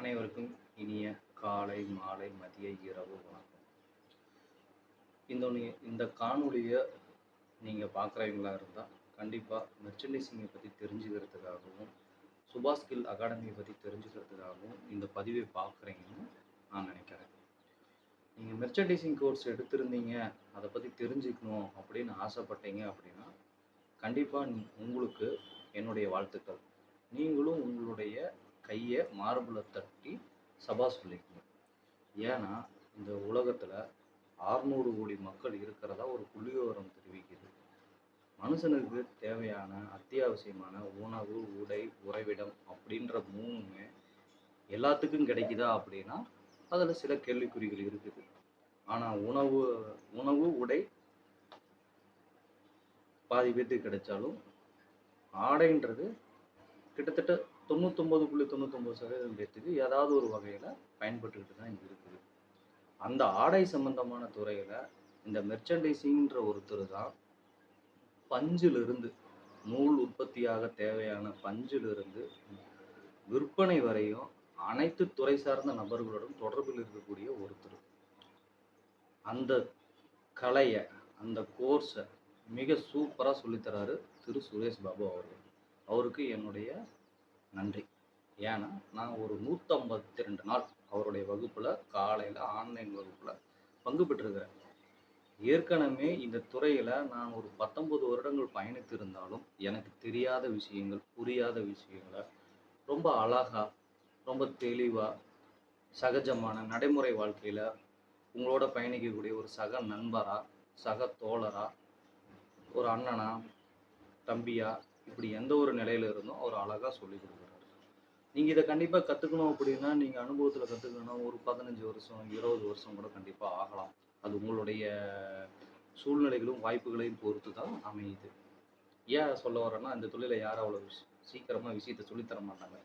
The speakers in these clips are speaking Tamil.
அனைவருக்கும் இனிய காலை, மாலை, மதிய, இரவு வணக்கம். இந்த காணொளியை நீங்கள் பார்க்குறவங்களா இருந்தால் கண்டிப்பாக மெர்ச்சன்டைசிங்கை பற்றி தெரிஞ்சுக்கிறதுக்காகவும் சுபாஷ் ஸ்கில் அகாடமியை பற்றி தெரிஞ்சுக்கிறதுக்காகவும் இந்த பதிவை பார்க்குறீங்கன்னு நான் நினைக்கிறேன். நீங்கள் மெர்ச்சன்டைசிங் கோர்ஸ் எடுத்திருந்தீங்க, அதை பற்றி தெரிஞ்சுக்கணும் அப்படின்னு ஆசைப்பட்டீங்க அப்படின்னா கண்டிப்பாக உங்களுக்கு என்னுடைய வாழ்த்துக்கள். நீங்களும் உங்களுடைய கையை மார்பில் தட்டி சபாஷ் சொல்லிக்கணும். ஏன்னா இந்த உலகத்தில் 600 கோடி மக்கள் இருக்கிறதா ஒரு புள்ளிவிவரம் தெரிவிக்குது. மனுஷனுக்கு தேவையான அத்தியாவசியமான உணவு, உடை, உறைவிடம் அப்படின்ற மூணுமே எல்லாத்துக்கும் கிடைக்குதா அப்படின்னா அதில் சில கேள்விக்குறிகள் இருக்குது. ஆனால் உணவு உடை பாதி பேத்துக்கு கிடைச்சாலும் ஆடைன்றது கிட்டத்தட்ட 99.99% பேர்த்துக்கு ஏதாவது ஒரு வகையில் பயன்பட்டுக்கிட்டு தான் இருக்குது. அந்த ஆடை சம்பந்தமான துறையில் இந்த மெர்ச்சன்டைசிங்கிற ஒருத்தர் தான் பஞ்சிலிருந்து நூல் உற்பத்தியாக தேவையான பஞ்சிலிருந்து விற்பனை வரையும் அனைத்து துறை சார்ந்த நபர்களுடன் தொடர்பில் இருக்கக்கூடிய ஒருத்தர். அந்த கலையை, அந்த கோர்ஸை மிக சூப்பராக சொல்லித்தராரு திரு சுரேஷ் பாபு அவர்கள். அவருக்கு என்னுடைய நன்றி. ஏன்னா நான் ஒரு 152 நாள் அவருடைய வகுப்பில் காலையில் ஆன்லைன் வகுப்பில் பங்கு பெற்றிருக்கிறேன். ஏற்கனவே இந்த துறையில் நான் ஒரு 19 வருடங்கள் பயணித்திருந்தாலும் எனக்கு தெரியாத விஷயங்கள், புரியாத விஷயங்களை ரொம்ப அழகாக, ரொம்ப தெளிவாக, சகஜமான நடைமுறை வாழ்க்கையில் உங்களோட பயணிக்கக்கூடிய ஒரு சக நண்பராக, சக தோழராக, ஒரு அண்ணனா, தம்பியா, இப்படி எந்த ஒரு நிலையில் இருந்தும் அவர் அழகாக சொல்லி கொடுக்குறாரு. நீங்கள் இதை கண்டிப்பாக கற்றுக்கணும் அப்படின்னா நீங்கள் அனுபவத்தில் கற்றுக்கணுன்னா ஒரு 15 வருஷம் 20 வருஷம் கூட கண்டிப்பாக ஆகலாம். அது உங்களுடைய சூழ்நிலைகளும் வாய்ப்புகளையும் பொறுத்து தான் அமையுது. ஏன் சொல்ல வரேன்னா, இந்த தொழிலை யாரும் அவ்வளோ சீக்கிரமாக விஷயத்தை சொல்லித்தர மாட்டாங்க.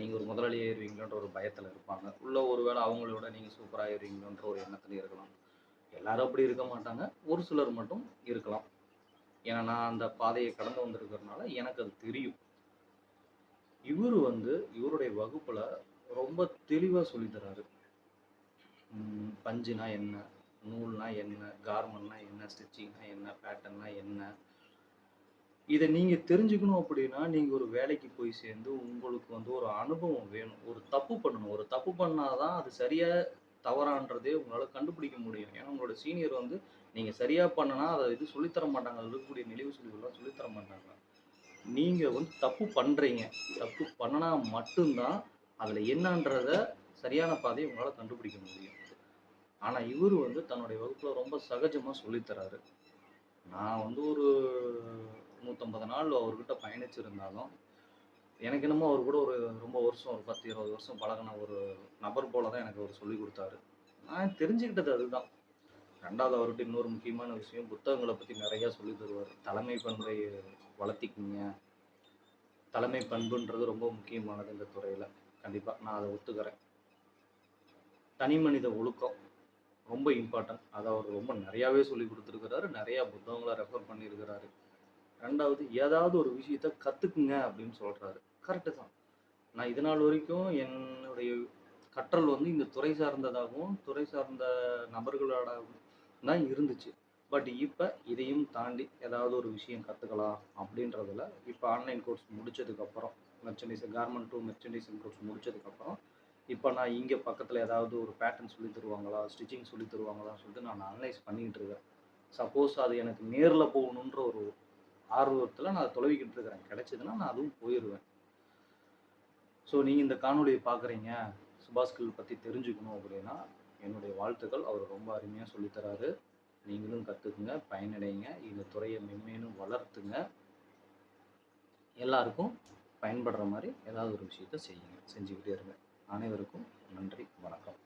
நீங்கள் ஒரு முதலாளியாக ஏறுவீங்களோன்ற ஒரு பயத்தில் இருப்பாங்க. உள்ள ஒரு வேளை அவங்களோட நீங்கள் சூப்பராக ஏறுவீங்களோன்ற ஒரு எண்ணத்தில் இருக்கலாம். எல்லாரும் அப்படி இருக்க மாட்டாங்க, ஒரு சிலர் மட்டும் இருக்கலாம். ஏன்னா நான் அந்த பாதையை கடந்து வந்திருக்கிறதுனால எனக்கு அது தெரியும். இவருடைய வகுப்பில் ரொம்ப தெளிவாக சொல்லித்தராரு. பஞ்சுனா என்ன, நூல்னா என்ன, கார்மெண்ட்னா என்ன, ஸ்டிச்சிங்னா என்ன, பேட்டர்னா என்ன, இதை நீங்கள் தெரிஞ்சுக்கணும் அப்படின்னா நீங்கள் ஒரு வேலைக்கு போய் சேர்ந்து உங்களுக்கு ஒரு அனுபவம் வேணும். ஒரு தப்பு பண்ணணும். ஒரு தப்பு பண்ணாதான் அது சரியாக தவறான்றதே உங்களால் கண்டுபிடிக்க முடியும். ஏன்னா உங்களோட சீனியர் நீங்கள் சரியாக பண்ணனா அதை சொல்லித்தர மாட்டாங்க. அதில் இருக்கக்கூடிய நெளிவு சுழிவுலாம் சொல்லித்தர மாட்டாங்க. நீங்கள் தப்பு பண்ணுறீங்க, தப்பு பண்ணனா மட்டும்தான் அதில் என்னன்றத சரியான பாதையை உங்களால் கண்டுபிடிக்க முடியும். ஆனால் இவர் தன்னுடைய வகுப்பில் ரொம்ப சகஜமாக சொல்லித்தராரு. நான் ஒரு 150 நாள் அவர்கிட்ட பயணிச்சிருந்தாலும் எனக்கு என்னமோ அவர் கூட ஒரு ரொம்ப வருஷம், ஒரு 10-20 வருஷம் பழகின ஒரு நபர் போல தான் எனக்கு அவர் சொல்லி கொடுத்தாரு. நான் தெரிஞ்சுக்கிட்டது அதுதான். ரெண்டாவது அவர்கிட்ட இன்னொரு முக்கியமான விஷயம், புத்தகங்களை பற்றி நிறையா சொல்லி தருவார். தலைமை பண்பை வளர்த்திக்கிங்க. தலைமை பண்புன்றது ரொம்ப முக்கியமானது இந்த துறையில். கண்டிப்பாக நான் அதை ஒத்துக்கிறேன். தனி மனித ஒழுக்கம் ரொம்ப இம்பார்ட்டன்ட். அதை அவர் ரொம்ப நிறையாவே சொல்லி கொடுத்துருக்கிறாரு. நிறையா புத்தகங்களை ரெஃபர் பண்ணியிருக்கிறாரு. ரெண்டாவது, ஏதாவது ஒரு விஷயத்த கற்றுக்குங்க அப்படின்னு சொல்கிறாரு. கரெக்டு தான். நான் இது நாள் வரைக்கும் என்னுடைய கற்றல் இந்த துறை சார்ந்ததாகவும் துறை சார்ந்த நபர்களோட தான் இருந்துச்சு. பட் இப்போ இதையும் தாண்டி ஏதாவது ஒரு விஷயம் கற்றுக்கலாம் அப்படின்றதுல இப்போ ஆன்லைன் கோர்ஸ் முடித்ததுக்கப்புறம் கார்மெண்ட் டு மெர்ச்சன்டைசிங் கோர்ஸ் முடித்ததுக்கப்புறம் இப்போ நான் இங்கே பக்கத்தில் ஏதாவது ஒரு பேட்டர்ன் சொல்லி தருவாங்களா, ஸ்டிச்சிங் சொல்லி தருவாங்களான்னு சொல்லிட்டு நான் அனலைஸ் பண்ணிக்கிட்டு இருக்கேன். சப்போஸ் அது எனக்கு நேரில் போகணுன்ற ஒரு ஆர்வத்தில் நான் தொலைவிக்கிட்டு இருக்கிறேன். கிடைச்சதுன்னா நான் அதுவும் போயிடுவேன். ஸோ நீங்கள் இந்த காணொலியை பார்க்குறீங்க, சுபாஷ் ஸ்கில் பற்றி தெரிஞ்சுக்கணும் அப்படின்னா என்னுடைய வாழ்த்துக்கள். அவர் ரொம்ப அருமையாக சொல்லித்தராரு. நீங்களும் கற்றுக்குங்க, பயனடைங்க, இந்த துறையை மென்மேலும் வளர்த்துங்க. எல்லாருக்கும் பயன்படுற மாதிரி ஏதாவது ஒரு விஷயத்த செய்யுங்க, செஞ்சுக்கிட்டே இருங்க. அனைவருக்கும் நன்றி, வணக்கம்.